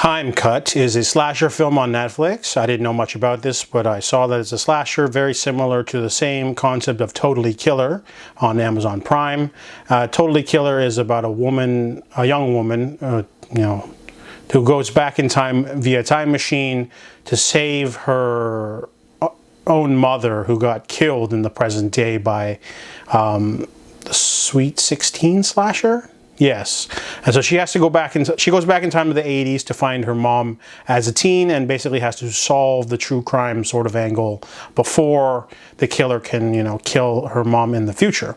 Time Cut is a slasher film on Netflix. I didn't know much about this, but I saw that it's a slasher very similar to the same concept of Totally Killer on Amazon Prime. Totally Killer is about a young woman, who goes back in time via time machine to save her own mother, who got killed in the present day by the Sweet 16 slasher. Yes, and so she has to go back she goes back in time to the 80s to find her mom as a teen, and basically has to solve the true crime sort of angle before the killer can, kill her mom in the future.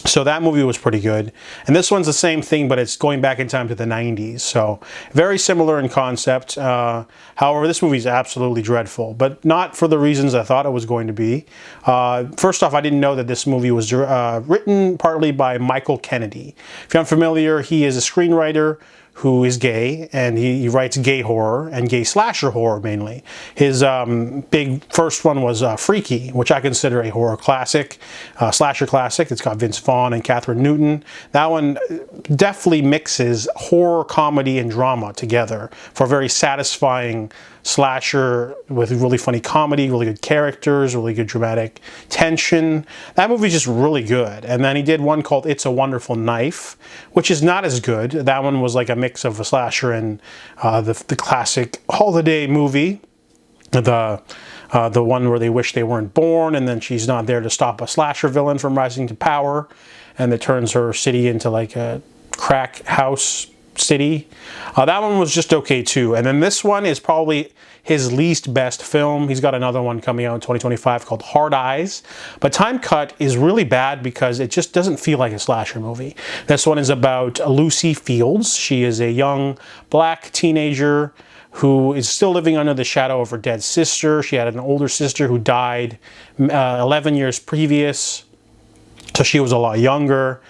So that movie was pretty good. And this one's the same thing, but it's going back in time to the 90s. So very similar in concept. However, this movie is absolutely dreadful, but not for the reasons I thought it was going to be. First off, I didn't know that this movie was written partly by Michael Kennedy. If you're unfamiliar, he is a screenwriter who is gay, and he writes gay horror and gay slasher horror mainly. His big first one was Freaky, which I consider a horror classic, slasher classic. It's got Vince Vaughn and Catherine Newton. That one definitely mixes horror, comedy, and drama together for a very satisfying slasher with really funny comedy, really good characters, really good dramatic tension. That movie's just really good. And then he did one called It's a Wonderful Knife, which is not as good. That one was like a mix of a slasher and the classic holiday movie. The one where they wish they weren't born, and then she's not there to stop a slasher villain from rising to power, and it turns her city into like a crack house city. That one was just okay too. And then this one is probably his least best film. He's got another one coming out in 2025 called Hard Eyes. But Time Cut is really bad because it just doesn't feel like a slasher movie. This one is about Lucy Fields. She is a young black teenager who is still living under the shadow of her dead sister. She had an older sister who died 11 years previous, so she was a lot younger.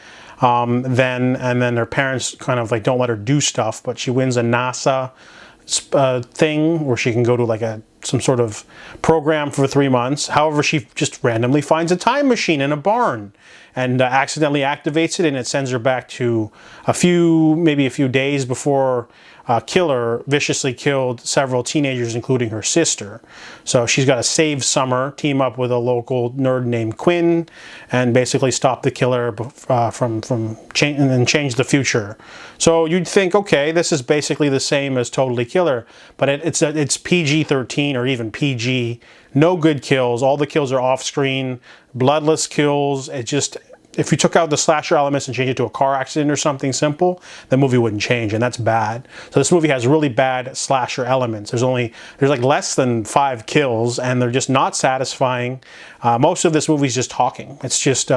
And then her parents kind of like don't let her do stuff, but she wins a NASA thing where she can go to like some sort of program for 3 months. However, she just randomly finds a time machine in a barn and accidentally activates it, and it sends her back to maybe a few days before killer viciously killed several teenagers, including her sister. So she's got to save Summer, team up with a local nerd named Quinn, and basically stop the killer and change the future. So you'd think, okay, this is basically the same as Totally Killer, but it's PG-13 or even PG. No good kills. All the kills are off-screen, bloodless kills. If you took out the slasher elements and changed it to a car accident or something simple, the movie wouldn't change, and that's bad. So this movie has really bad slasher elements. There's like less than 5 kills, and they're just not satisfying. Most of this movie is just talking. It's just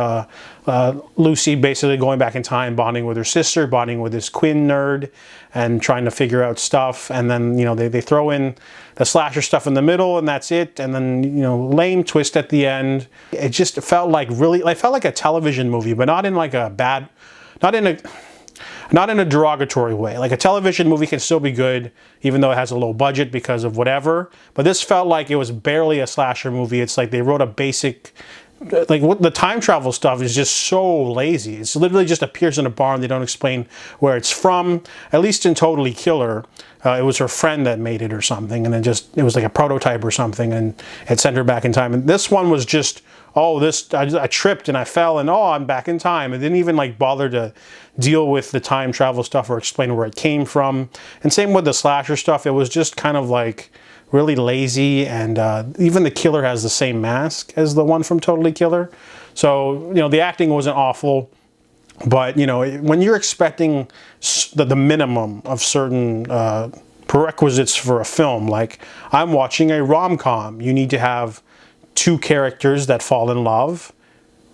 Lucy basically going back in time, bonding with her sister, bonding with this Quinn nerd, and trying to figure out stuff. And then, they throw in the slasher stuff in the middle, and that's it. And then, lame twist at the end. It just felt like a television movie, but not in like a bad, not in a derogatory way. Like a television movie can still be good, even though it has a low budget because of whatever. But this felt like it was barely a slasher movie. It's like they wrote a basic, like what the time travel stuff is just so lazy. It's literally just appears in a barn. They don't explain where it's from. At least in Totally Killer, it was her friend that made it or something, and it was like a prototype or something, and it sent her back in time. And this one was just, I tripped and I fell, and I'm back in time. It didn't even like bother to deal with the time travel stuff or explain where it came from. And same with the slasher stuff. It was just kind of like really lazy, and even the killer has the same mask as the one from Totally Killer. So, the acting wasn't awful, but, when you're expecting the minimum of certain prerequisites for a film, like I'm watching a rom-com, you need to have 2 characters that fall in love,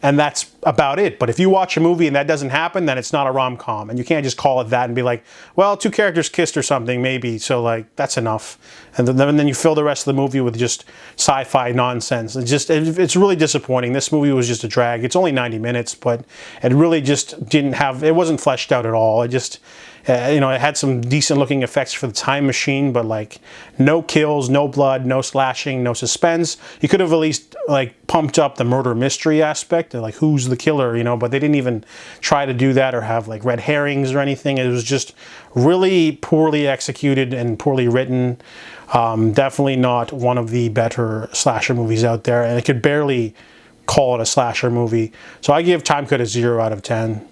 and that's about it. But if you watch a movie and that doesn't happen, then it's not a rom-com, and you can't just call it that and be like, well, 2 characters kissed or something, maybe, so like that's enough. And then you fill the rest of the movie with just sci-fi nonsense. It's really disappointing. This movie was just a drag. It's only 90 minutes, but it really just it wasn't fleshed out at all. You know, it had some decent looking effects for the time machine, but like no kills, no blood, no slashing, no suspense. You could have at least like pumped up the murder mystery aspect, like who's the killer, you know, but they didn't even try to do that or have like red herrings or anything. It was just really poorly executed and poorly written. Definitely not one of the better slasher movies out there, and I could barely call it a slasher movie. So I give Time Cut a 0 out of 10.